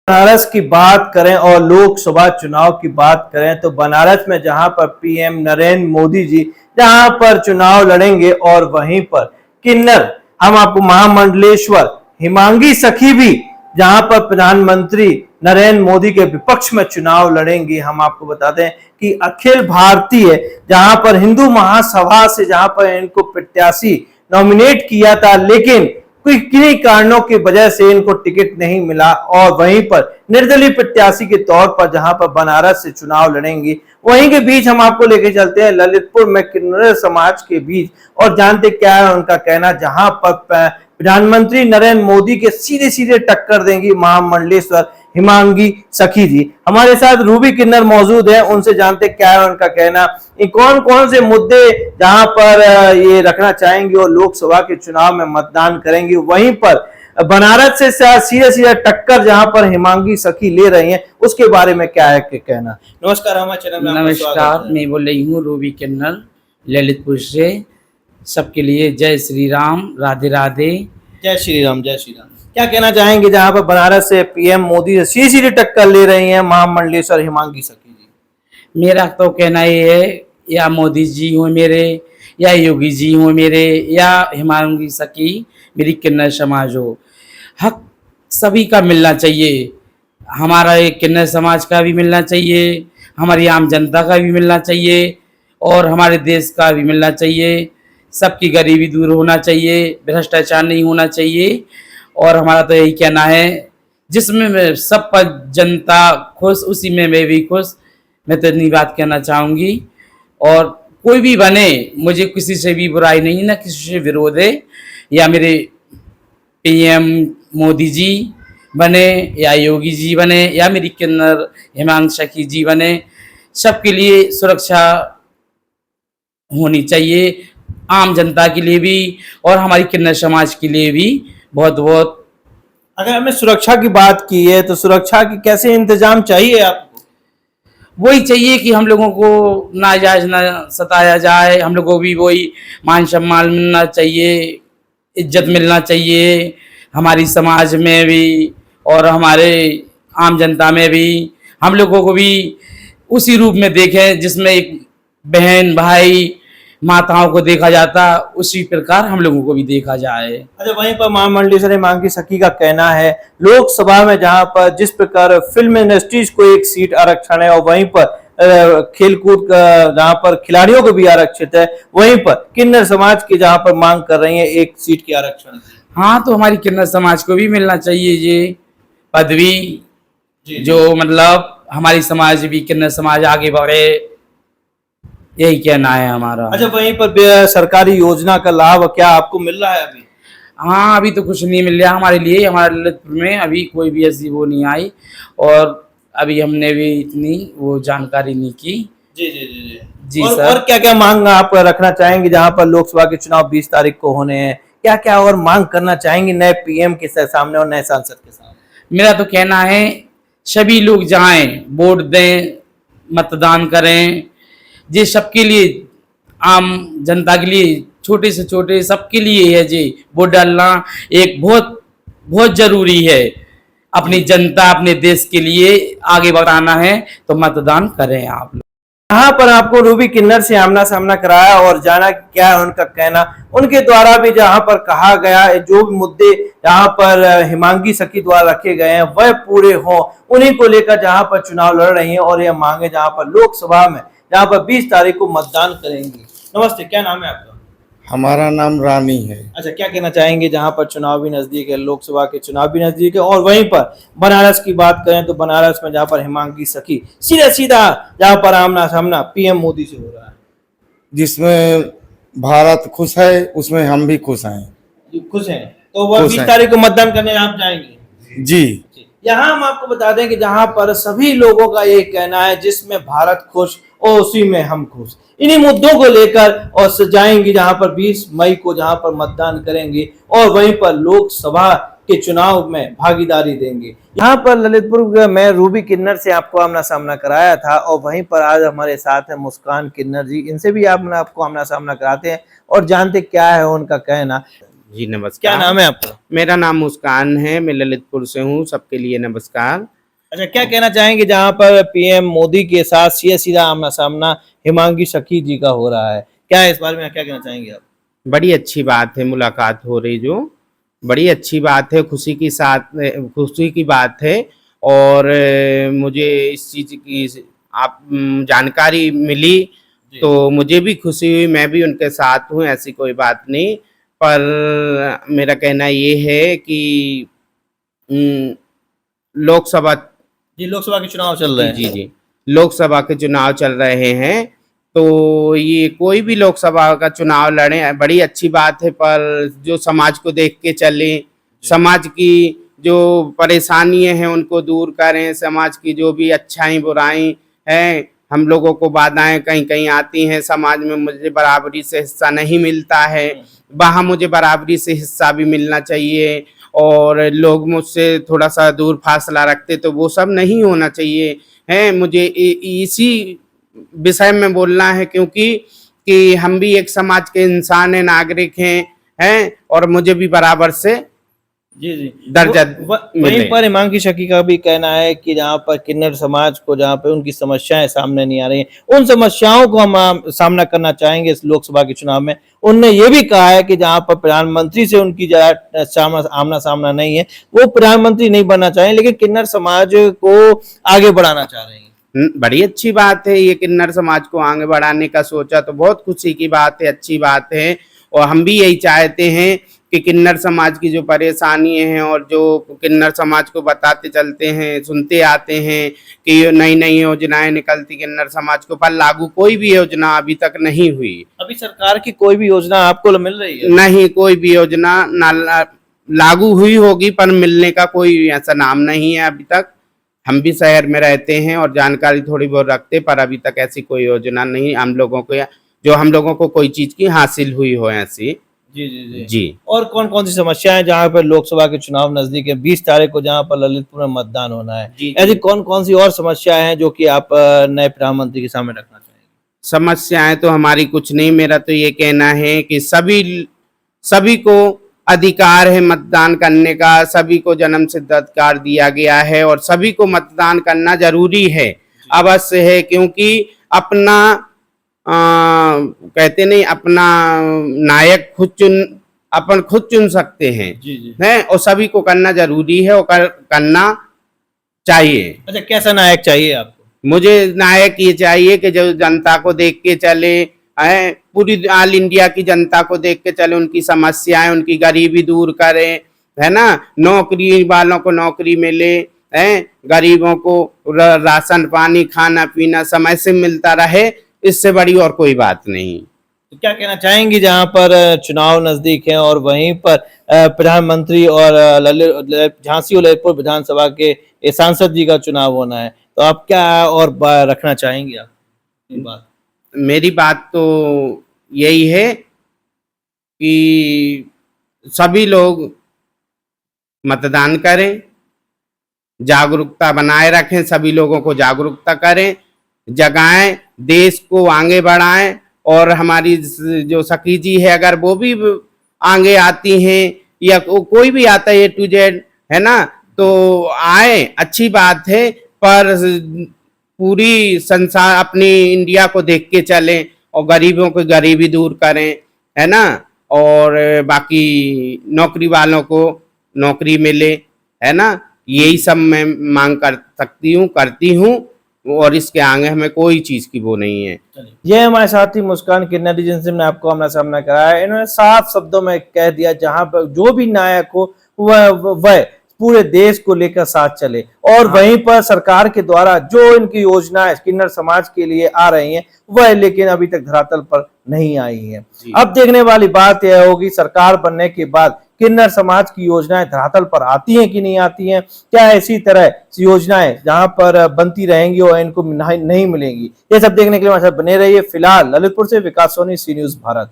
बनारस की बात करें और लोकसभा चुनाव की बात करें तो बनारस में जहां पर पीएम नरेंद्र मोदी जी जहां पर चुनाव लड़ेंगे और वहीं पर किन्नर हम आपको महामंडलेश्वर हिमांगी सखी भी जहां पर प्रधानमंत्री नरेंद्र मोदी के विपक्ष में चुनाव लड़ेंगी। हम आपको बता दें कि अखिल भारतीय जहां पर हिंदू महासभा से जहां पर इनको प्रत्याशी नॉमिनेट किया था, लेकिन किन्हीं कारणों की वजह से इनको टिकट नहीं मिला और वहीं पर निर्दलीय प्रत्याशी के तौर पर जहां पर बनारस से चुनाव लड़ेंगी। वहीं के बीच हम आपको लेके चलते हैं ललितपुर में किन्नर समाज के बीच और जानते क्या है उनका कहना, जहां पर प्रधानमंत्री नरेंद्र मोदी के सीधे सीधे टक्कर देंगी महामंडलेश्वर हिमांगी सखी जी। हमारे साथ रूबी किन्नर मौजूद है, उनसे जानते क्या है उनका कहना, कौन कौन से मुद्दे जहां पर ये रखना चाहेंगे और लोकसभा के चुनाव में मतदान करेंगे। वहीं पर बनारस से सीधे सीधे टक्कर जहां पर हिमांगी सखी ले रही हैं, उसके बारे में क्या है कहना। नमस्कार, हमारे चैनल में नमस्कार, मैं बोल रही हूँ रूबी किन्नर ललितपुर से। सबके लिए जय श्री राम, राधे राधे। जय श्री राम, जय श्री राम। क्या कहना चाहेंगे जहां पर बनारस से पीएम मोदी से सीधी सीधी टक्कर ले रही हैं महामंडलेश्वर हिमांगी सखी जी। मेरा तो कहना ये है, या मोदी जी हो मेरे, या योगी जी हो मेरे, या हिमांगी सखी मेरी किन्नर समाज हो, हक सभी का मिलना चाहिए। हमारा एक किन्नर समाज का भी मिलना चाहिए, हमारी आम जनता का भी मिलना चाहिए और हमारे देश का भी मिलना चाहिए। सबकी गरीबी दूर होना चाहिए, भ्रष्टाचार नहीं होना चाहिए। और हमारा तो यही कहना है, जिसमें सब पर जनता खुश उसी में मैं भी खुश। मैं तो इतनी बात कहना चाहूँगी। और कोई भी बने, मुझे किसी से भी बुराई नहीं, ना किसी से विरोध है। या मेरे पीएम मोदी जी बने, या योगी जी बने, या मेरी किन्नर हिमांगी सखी जी बने, सबके लिए सुरक्षा होनी चाहिए, आम जनता के लिए भी और हमारी किन्नर समाज के लिए भी बहुत बहुत। अगर हमने सुरक्षा की बात की है तो सुरक्षा की कैसे इंतजाम चाहिए आपको? वही चाहिए कि हम लोगों को नाजायज ना सताया जाए, हम लोगों को भी वही मान सम्मान मिलना चाहिए, इज्जत मिलना चाहिए हमारी समाज में भी और हमारे आम जनता में भी। हम लोगों को भी उसी रूप में देखें जिसमें एक बहन भाई माताओं को देखा जाता, उसी प्रकार हम लोगों को भी देखा जाए। अच्छा, वहीं पर महामंडलेश्वर हिमांगी सखी का कहना है लोकसभा में जहां पर जिस प्रकार फिल्म इंडस्ट्रीज को एक सीट आरक्षण है और वहीं पर खेलकूद का जहां पर खिलाड़ियों को भी आरक्षित है, वहीं पर किन्नर समाज की जहां पर मांग कर रही है एक सीट की आरक्षण। हाँ, तो हमारी किन्नर समाज को भी मिलना चाहिए ये पदवी, जो मतलब हमारी समाज भी किन्नर समाज आगे बढ़े, यही कहना है हमारा। अच्छा, वहीं पर सरकारी योजना का लाभ क्या आपको मिल रहा है अभी? हाँ, अभी तो कुछ नहीं मिल रहा हमारे लिए, हमारे ललितपुर में अभी कोई भी ऐसी वो नहीं आई और अभी हमने भी इतनी वो जानकारी नहीं की। जी जी जी जी जी और, सर। और क्या क्या मांग आप रखना चाहेंगे जहां पर लोकसभा के चुनाव 20 तारीख को होने हैं? क्या क्या और मांग करना चाहेंगे नए पीएम के सामने और नए सांसद के सामने? मेरा तो कहना है सभी लोग जाएं, वोट दें, मतदान करें। ये सबके लिए, आम जनता के लिए, छोटे से छोटे सबके लिए है जी। वोट डालना एक बहुत बहुत जरूरी है। अपनी जनता अपने देश के लिए आगे बढ़ाना है तो मतदान करें आप लोग। यहाँ पर आपको रूबी किन्नर से आमना सामना कराया और जाना क्या है उनका कहना, उनके द्वारा भी जहां पर कहा गया जो भी मुद्दे जहां पर हिमांगी सखी द्वारा रखे गए हैं वह पूरे हों, उन्हीं को लेकर जहां पर चुनाव लड़ रही हैं और यह मांगे जहां पर लोकसभा में जहां पर 20 तारीख को मतदान करेंगी। नमस्ते, क्या नाम है आपका? हमारा नाम रानी है। अच्छा, क्या कहना चाहेंगे जहां पर चुनाव भी नजदीक है, लोकसभा के चुनाव भी नजदीक है और वहीं पर बनारस की बात करें तो बनारस में जहां पर हिमांगी सखी सीधा सीधा जहां पर आमना सामना पीएम मोदी से हो रहा है, जिसमें भारत खुश है उसमें हम भी खुश हैं। खुश हैं तो वह 20 तारीख को मतदान करने आप जाएंगे? जी। यहाँ हम आपको बता दें कि जहां पर सभी लोगों का ये कहना है जिसमें भारत खुश और उसी में हम खुश, इन्हीं मुद्दों को लेकर और जाएंगे जहां पर 20 मई को जहां पर मतदान करेंगे और वहीं पर लोकसभा के चुनाव में भागीदारी देंगे। यहाँ पर ललितपुर में रूबी किन्नर से आपको आमना सामना कराया था और वहीं पर आज हमारे साथ है मुस्कान किन्नर जी, इनसे भी आपको आमना सामना कराते हैं और जानते क्या है उनका कहना। जी नमस्कार। क्या नाम है आपका? मेरा नाम मुस्कान है, मैं ललितपुर से हूँ। सबके लिए नमस्कार। अच्छा, क्या कहना चाहेंगे जहां पर पीएम मोदी के साथ सीधा आमना सामना हिमांगी शकी जी का हो रहा है, क्या इस बारे में क्या कहना चाहेंगे आप? बड़ी अच्छी बात है मुलाकात हो रही जो बड़ी अच्छी बात है, खुशी की साथ खुशी की बात है। और मुझे इस चीज़ की जानकारी मिली तो मुझे भी खुशी हुई, मैं भी उनके साथ हूँ, ऐसी कोई बात नहीं। पर मेरा कहना ये है कि लोकसभा जी, लोकसभा के चुनाव चल रहे हैं। जी जी लोकसभा के चुनाव चल रहे हैं, तो ये कोई भी लोकसभा का चुनाव लड़े बड़ी अच्छी बात है, पर जो समाज को देख के चले, समाज की जो परेशानियां हैं उनको दूर करें, समाज की जो भी अच्छाई बुराई हैं, हम लोगों को बाधाएं कहीं कहीं आती हैं, समाज में मुझे बराबरी से हिस्सा नहीं मिलता है, वहाँ मुझे बराबरी से हिस्सा भी मिलना चाहिए। और लोग मुझसे थोड़ा सा दूर फासला रखते तो वो सब नहीं होना चाहिए है। मुझे इसी विषय में बोलना है, क्योंकि कि हम भी एक समाज के इंसान हैं, नागरिक हैं और मुझे भी बराबर से जी जी दर्जा वहीं पर हिमांगी शकी का भी कहना है कि जहाँ पर किन्नर समाज को जहाँ पे उनकी समस्याएं सामने नहीं आ रही हैं, उन समस्याओं को हम सामना करना चाहेंगे इस लोकसभा के चुनाव में। उनने ये भी कहा है कि जहाँ पर प्रधानमंत्री से उनकी आमना सामना नहीं है, वो प्रधानमंत्री नहीं बनना चाहें, लेकिन किन्नर समाज को आगे बढ़ाना चाह रहे हैं। बड़ी अच्छी बात है, ये किन्नर समाज को आगे बढ़ाने का सोचा तो बहुत खुशी की बात है, अच्छी बात है। और हम भी यही चाहते हैं कि किन्नर समाज की जो परेशानी हैं और जो किन्नर समाज को बताते चलते हैं, सुनते आते हैं कि नई नई योजनाएं निकलती किन्नर समाज को, पर लागू कोई भी योजना अभी तक नहीं हुई। अभी सरकार की कोई भी योजना आपको मिल रही है? नहीं, कोई भी योजना ना लागू हुई होगी, पर मिलने का कोई ऐसा नाम नहीं है अभी तक। हम भी शहर में रहते हैं और जानकारी थोड़ी बहुत रखते, पर अभी तक ऐसी कोई योजना नहीं हम लोगों को, जो हम लोगों को कोई चीज की हासिल हुई हो ऐसी। जी जी जी जी। और कौन कौन सी समस्याएं जहाँ पर लोकसभा के चुनाव नजदीक है, 20 तारीख को जहाँ पर ललितपुर में मतदान होना है, ऐसी कौन कौन सी और समस्याएं हैं जो कि आप नए प्रधानमंत्री के सामने रखना चाहेंगे? समस्याएं तो हमारी कुछ नहीं, मेरा तो ये कहना है कि सभी को अधिकार है मतदान करने का, सभी को जन्म सिद्ध अधिकार दिया गया है और सभी को मतदान करना जरूरी है, अवश्य है। क्योंकि अपना कहते नहीं, अपना नायक अपन खुद चुन सकते हैं। जी जी हैं, और सभी को करना जरूरी है और करना चाहिए। अच्छा, कैसा नायक चाहिए आपको? मुझे नायक ये चाहिए कि जो जनता को देख के चले, पूरी ऑल इंडिया की जनता को देख के चले, उनकी समस्याएं, उनकी गरीबी दूर करे, है ना, नौकरी वालों को नौकरी मिले, गरीबों को राशन पानी खाना पीना समय से मिलता रहे, इससे बड़ी और कोई बात नहीं। तो क्या कहना चाहेंगे जहां पर चुनाव नजदीक है और वहीं पर प्रधानमंत्री और झांसी और ललितपुर विधानसभा के सांसद जी का चुनाव होना है, तो आप क्या और रखना चाहेंगे आप बात? मेरी बात तो यही है कि सभी लोग मतदान करें, जागरूकता बनाए रखें, सभी लोगों को जागरूकता करें, जगाएं, देश को आगे बढ़ाएं। और हमारी जो सखी जी है, अगर वो भी आगे आती हैं या कोई भी आता है A to Z, है ना, तो आए, अच्छी बात है, पर पूरी संसार अपनी इंडिया को देख के चलें और गरीबों को गरीबी दूर करें, है ना, और बाकी नौकरी वालों को नौकरी मिले, है ना, यही सब मैं मांग करती हूँ और इसके आगे हमें कोई चीज की वो नहीं है। ये हमारे साथी मुस्कान किन्नरी जिनसे हमने आपको आमना सामना कराया, इन्होंने साफ शब्दों में कह दिया जहां पर जो भी नायक हो वह पूरे देश को लेकर साथ चले, और वहीं पर सरकार के द्वारा जो इनकी योजनाएं किन्नर समाज के लिए आ रही हैं वह लेकिन अभी तक धरातल पर नहीं आई है। अब देखने वाली बात यह होगी सरकार बनने के बाद किन्नर समाज की योजनाएं धरातल पर आती हैं कि नहीं आती हैं, क्या इसी तरह योजनाएं जहां पर बनती रहेंगी और इनको नहीं मिलेंगी, ये सब देखने के लिए हमारे साथ बने रहिए। फिलहाल ललितपुर से विकास सोनी, सी न्यूज़ भारत।